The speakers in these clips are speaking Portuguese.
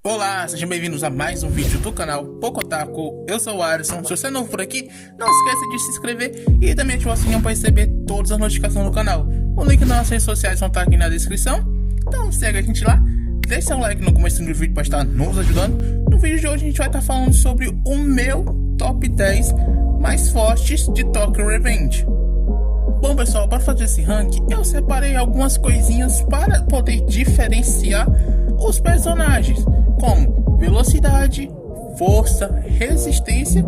Olá, sejam bem-vindos a mais um vídeo do canal Pocotaku. Eu sou o Alisson. Se você é novo por aqui, não esqueça de se inscrever e também ativar o sininho para receber todas as notificações do canal. O link das nossas redes sociais vão estar aqui na descrição, então segue a gente lá. Deixa um like no começo do vídeo para estar nos ajudando. No vídeo de hoje a gente vai estar falando sobre o meu top 10 mais fortes de Tokyo Revenge. Bom pessoal, para fazer esse ranking eu separei algumas coisinhas para poder diferenciar os personagens, como velocidade, força, resistência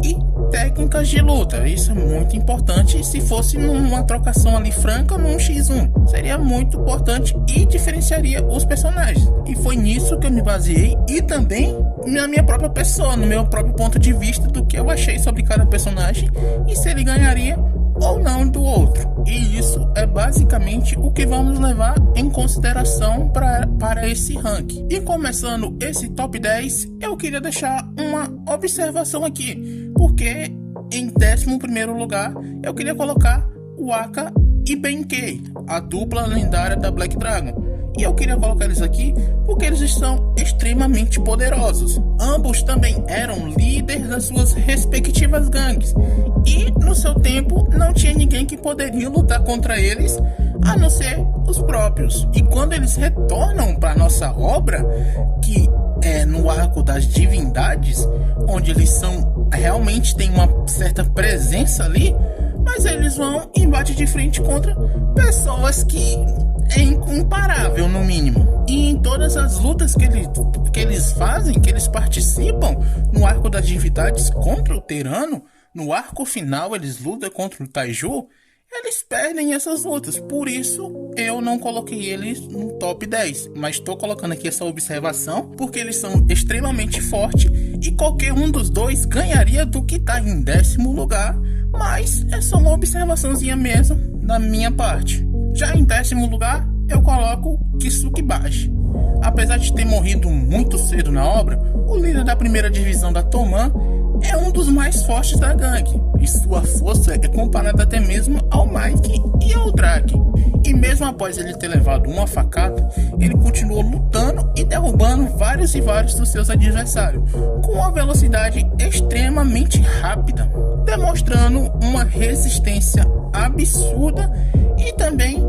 e técnicas de luta. Isso é muito importante. Se fosse numa trocação ali franca num X1, seria muito importante e diferenciaria os personagens. E foi nisso que eu me baseei e também na minha própria pessoa, no meu próprio ponto de vista do que eu achei sobre cada personagem e se ele ganharia ou não do outro. E isso é basicamente o que vamos levar em consideração para esse ranking. E começando esse top 10, eu queria deixar uma observação aqui, porque em 11º lugar eu queria colocar o Aka e Benkei, a dupla lendária da Black Dragon. E eu queria colocar eles aqui porque eles são extremamente poderosos. Ambos também eram líderes das suas respectivas gangues. E no seu tempo não tinha ninguém que poderia lutar contra eles, a não ser os próprios. E quando eles retornam para nossa obra, que é no arco das divindades, onde eles são realmente têm uma certa presença ali, mas eles vão e batem de frente contra pessoas que é incomparável no mínimo. E em todas as lutas que eles fazem, que eles participam no arco das divindades contra o Terano, no arco final eles lutam contra o Taiju, eles perdem essas lutas. Por isso eu não coloquei eles no top 10, mas estou colocando aqui essa observação porque eles são extremamente fortes e qualquer um dos dois ganharia do que está em 10º lugar, mas é só uma observaçãozinha mesmo da minha parte. Já em 10º lugar eu coloco Kisukibashi. Apesar de ter morrido muito cedo na obra, o líder da primeira divisão da Toman é um dos mais fortes da gangue, e sua força é comparada até mesmo ao Mike e ao Drake. E mesmo após ele ter levado uma facada, ele continuou lutando e derrubando vários e vários dos seus adversários, com uma velocidade extremamente rápida, demonstrando uma resistência absurda e também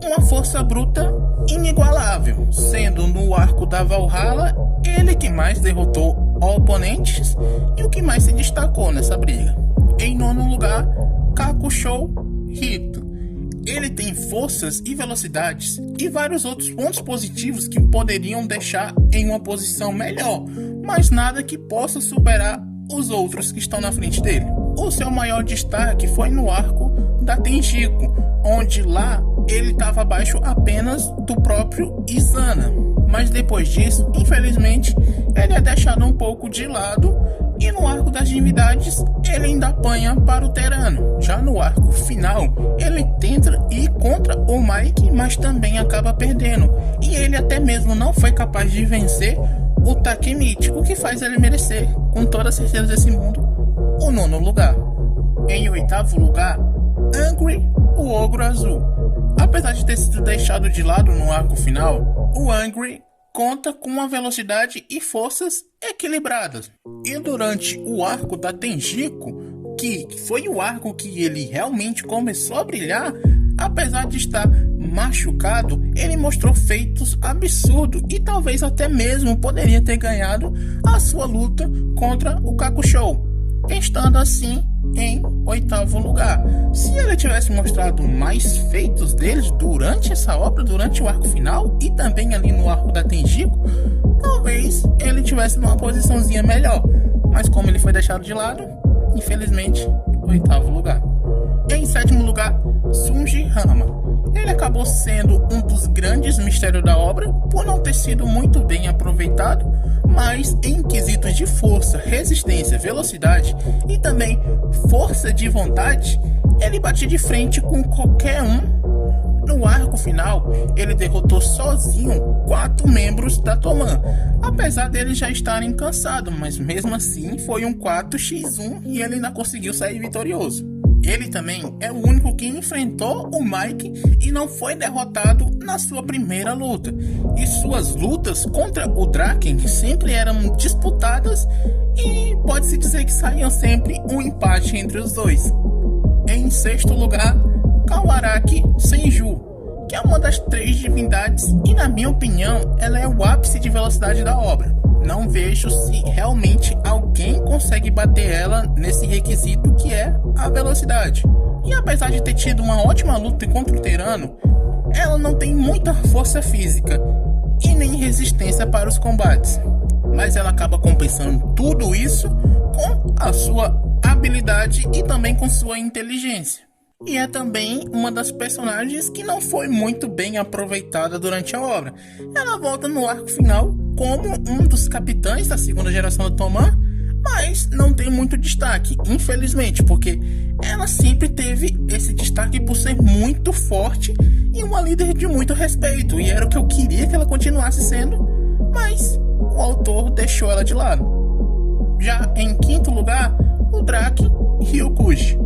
uma força bruta inigualável, sendo no arco da Valhalla ele que mais derrotou oponentes e o que mais se destacou nessa briga. Em 9º lugar, Kakushou Hito. Ele tem forças e velocidades e vários outros pontos positivos que poderiam deixar em uma posição melhor, mas nada que possa superar os outros que estão na frente dele. O seu maior destaque foi no arco da Tenjiko, onde lá ele estava abaixo apenas do próprio Izana. Mas depois disso, infelizmente, ele é deixado um pouco de lado e no arco das divindades ele ainda apanha para o Terano. Já no arco final, ele tenta ir contra o Mike, mas também acaba perdendo. E ele até mesmo não foi capaz de vencer o Takemichi, o que faz ele merecer, com toda certeza desse mundo, o 9º lugar. Em 8º lugar, Angry, o Ogro Azul. Apesar de ter sido deixado de lado no arco final, o Angry conta com uma velocidade e forças equilibradas. E durante o arco da Tenjiko, que foi o arco que ele realmente começou a brilhar, apesar de estar machucado, ele mostrou feitos absurdos e talvez até mesmo poderia ter ganhado a sua luta contra o Kakushou, estando assim em 8º lugar. Se ele tivesse mostrado mais feitos deles durante essa obra, durante o arco final e também ali no arco da Tenjiko, talvez ele tivesse numa posiçãozinha melhor, mas como ele foi deixado de lado, infelizmente 8º lugar. Em 7º lugar, Sunji Hama. Ele acabou sendo um dos grandes mistérios da obra por não ter sido muito bem aproveitado, mas em quesitos de força, resistência, velocidade e também força de vontade, ele batia de frente com qualquer um. No arco final, ele derrotou sozinho 4 membros da Toman, apesar deles já estarem cansados, mas mesmo assim foi um 4x1 e ele ainda conseguiu sair vitorioso. Ele também é o único que enfrentou o Mike e não foi derrotado na sua primeira luta. E suas lutas contra o Draken sempre eram disputadas e pode-se dizer que saíam sempre um empate entre os dois. Em sexto lugar, Kawaraki Senju, que é uma das 3 divindades e, na minha opinião, ela é o ápice de velocidade da obra. Não vejo se realmente alguém consegue bater ela nesse requisito que é a velocidade. E apesar de ter tido uma ótima luta contra o Terano, ela não tem muita força física e nem resistência para os combates. Mas ela acaba compensando tudo isso com a sua habilidade e também com sua inteligência. E é também uma das personagens que não foi muito bem aproveitada durante a obra. Ela volta no arco final como um dos capitães da segunda geração do Toman, mas não tem muito destaque, infelizmente, porque ela sempre teve esse destaque por ser muito forte e uma líder de muito respeito, e era o que eu queria que ela continuasse sendo, mas o autor deixou ela de lado. Já em quinto lugar, o Drake Ryokuji.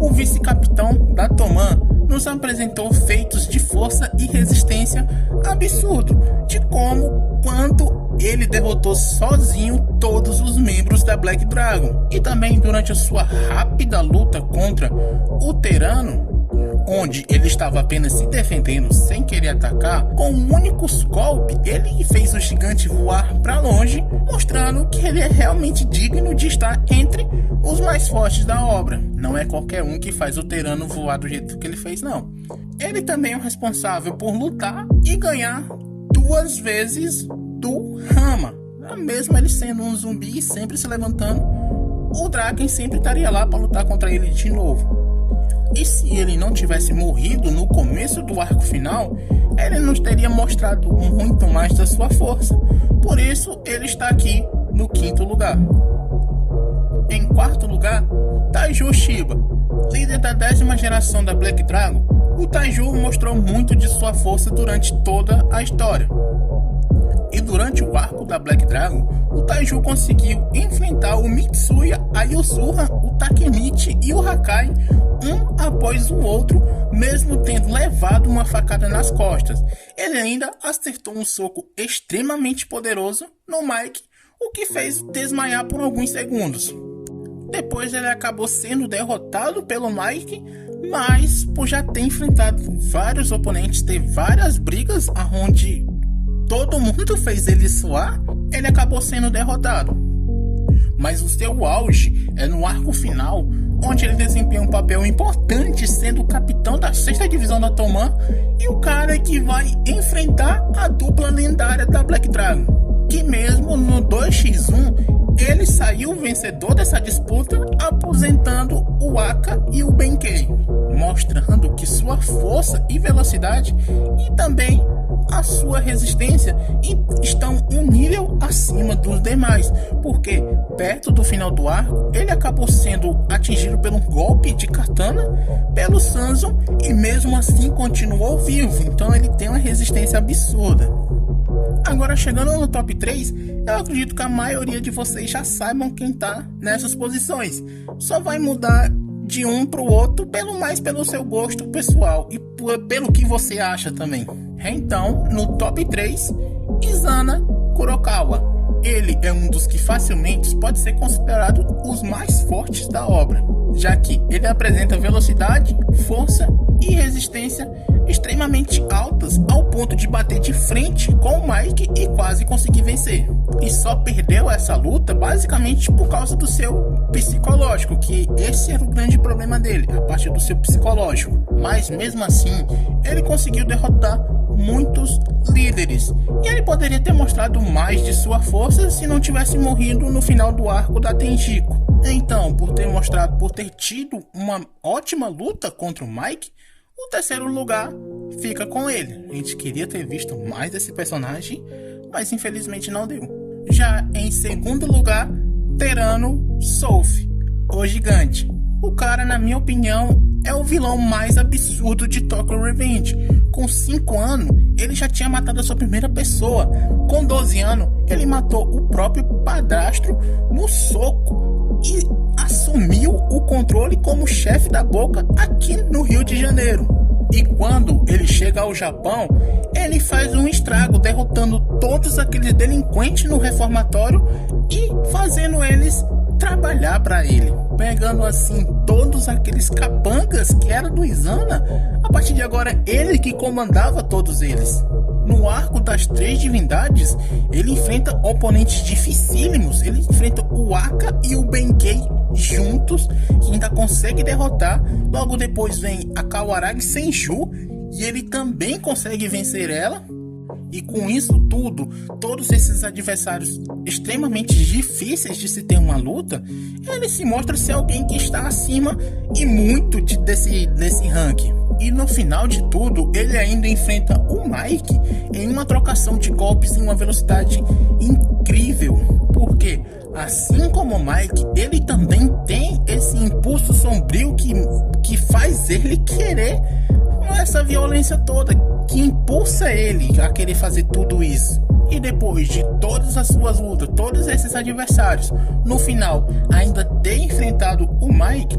O vice-capitão da Toman nos apresentou feitos de força e resistência absurdo, de quanto ele derrotou sozinho todos os membros da Black Dragon. E também durante a sua rápida luta contra o Terano, onde ele estava apenas se defendendo sem querer atacar, com um único golpe ele fez o gigante voar para longe, mostrando que ele é realmente digno de estar entre os mais fortes da obra. Não é qualquer um que faz o Terano voar do jeito que ele fez, não. Ele também é o responsável por lutar e ganhar 2 vezes do Rama. Mesmo ele sendo um zumbi e sempre se levantando, o Draken sempre estaria lá para lutar contra ele de novo. E se ele não tivesse morrido no começo do arco final, ele nos teria mostrado muito mais da sua força. Por isso, ele está aqui no quinto lugar. Em quarto lugar, Taiju Shiba. Líder da 10ª geração da Black Dragon, o Taiju mostrou muito de sua força durante toda a história. E durante o arco da Black Dragon, o Taiju conseguiu enfrentar o Mitsuya, a Yuzura, o Takemichi e o Hakai, um após o outro, mesmo tendo levado uma facada nas costas. Ele ainda acertou um soco extremamente poderoso no Mike, o que fez desmaiar por alguns segundos. Depois ele acabou sendo derrotado pelo Mike, mas por já ter enfrentado vários oponentes, ter várias brigas onde todo mundo fez ele suar, ele acabou sendo derrotado. Mas o seu auge é no arco final, onde ele desempenha um papel importante sendo o capitão da 6ª divisão da Toman e o cara que vai enfrentar a dupla lendária da Black Dragon, que mesmo no 2x1 ele saiu vencedor dessa disputa, aposentando o Aka e o Benkei, mostrando que sua força e velocidade e também a sua resistência estão um nível acima dos demais, porque perto do final do arco ele acabou sendo atingido por um golpe de katana pelo Sanzo e mesmo assim continuou vivo, então ele tem uma resistência absurda. Agora, chegando no top 3, eu acredito que a maioria de vocês já saibam quem tá nessas posições. Só vai mudar de um pro outro pelo seu gosto pessoal e pelo que você acha também. Então, no top 3, Izana Kurokawa. Ele é um dos que facilmente pode ser considerado os mais fortes da obra, já que ele apresenta velocidade, força e resistência extremamente altas ao ponto de bater de frente com o Mike e quase conseguir vencer. E só perdeu essa luta basicamente por causa do seu psicológico, que esse era o grande problema dele, a parte do seu psicológico. Mas mesmo assim, ele conseguiu derrotar muitos líderes, e ele poderia ter mostrado mais de sua força se não tivesse morrido no final do arco da Tenjiko. Então, por ter tido uma ótima luta contra o Mike, o terceiro lugar fica com ele. A gente queria ter visto mais desse personagem, mas infelizmente não deu. Já em segundo lugar, Terano Soulf, o gigante. O cara, na minha opinião, é o vilão mais absurdo de Tokyo Revenge. Com 5 anos, ele já tinha matado a sua primeira pessoa. Com 12 anos, ele matou o próprio padrasto no soco. E assumiu o controle como chefe da Boca aqui no Rio de Janeiro. E quando ele chega ao Japão, ele faz um estrago, derrotando todos aqueles delinquentes no reformatório e fazendo eles trabalhar para ele, pegando assim todos aqueles capangas que eram do Izana. A partir de agora, ele que comandava todos eles. No arco das Três Divindades, ele enfrenta oponentes dificílimos. Ele enfrenta o Aka e o Benkei juntos, que ainda consegue derrotar. Logo depois vem a Kawaragi Senju, e ele também consegue vencer ela. E com isso tudo, todos esses adversários extremamente difíceis de se ter uma luta, ele se mostra ser alguém que está acima e muito desse ranking. E no final de tudo, ele ainda enfrenta o Mike em uma trocação de golpes em uma velocidade incrível. Porque, assim como o Mike, ele também tem esse impulso sombrio que faz ele querer essa violência toda, que impulsa ele a querer fazer tudo isso. E depois de todas as suas lutas, todos esses adversários, no final ainda ter enfrentado o Mike,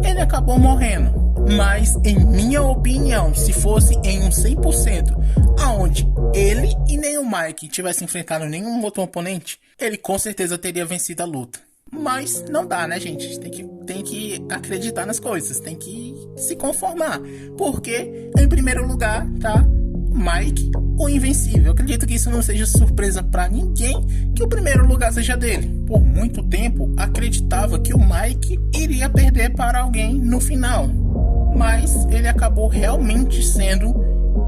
ele acabou morrendo. Mas em minha opinião, se fosse em um 100%, aonde ele e nem o Mike tivessem enfrentado nenhum outro oponente, ele com certeza teria vencido a luta. Mas não dá, né, gente? Tem que acreditar nas coisas, tem que se conformar. Porque, em primeiro lugar, tá Mike, o Invencível. Eu acredito que isso não seja surpresa pra ninguém, que o primeiro lugar seja dele. Por muito tempo, acreditava que o Mike iria perder para alguém no final. Mas ele acabou realmente sendo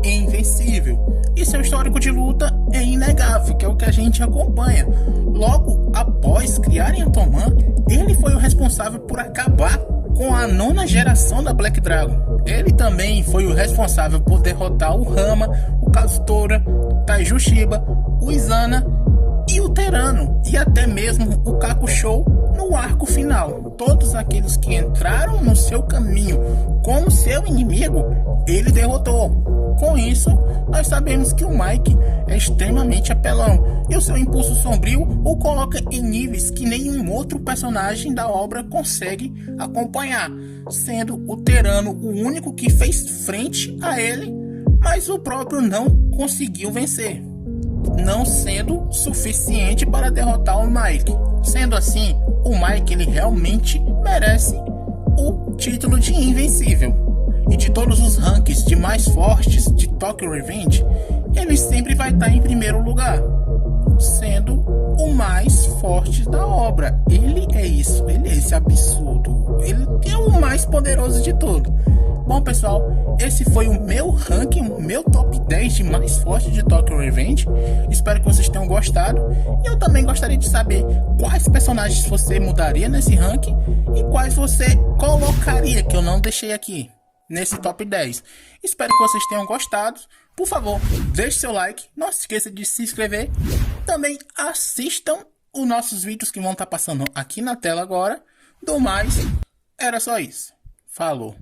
invencível. E seu histórico de luta é inegável, que é o que a gente acompanha. Logo após criarem a Toman, ele foi o responsável por acabar com a 9ª geração da Black Dragon. Ele também foi o responsável por derrotar o Rama, o Kazutora, Taiju Shiba, o Izana e o Terano, e até mesmo o Kakushou no arco final. Todos aqueles que entraram no seu caminho como seu inimigo, ele derrotou. Com isso, nós sabemos que o Mike é extremamente apelão, e o seu impulso sombrio o coloca em níveis que nenhum outro personagem da obra consegue acompanhar, sendo o Terano o único que fez frente a ele, mas o próprio não conseguiu vencer, não sendo suficiente para derrotar o Mike. Sendo assim, o Mike ele realmente merece o título de invencível. E de todos os rankings de mais fortes de Tokyo Revenge, ele sempre vai estar em primeiro lugar, sendo o mais forte da obra. Ele é isso, ele é esse absurdo, ele é o mais poderoso de tudo. Bom, pessoal, esse foi o meu ranking, o meu top 10 de mais forte de Tokyo Revenge. Espero que vocês tenham gostado. E eu também gostaria de saber quais personagens você mudaria nesse ranking e quais você colocaria, que eu não deixei aqui nesse top 10. Espero que vocês tenham gostado. Por favor, deixe seu like. Não se esqueça de se inscrever. Também assistam os nossos vídeos que vão estar passando aqui na tela agora. Do mais, era só isso. Falou.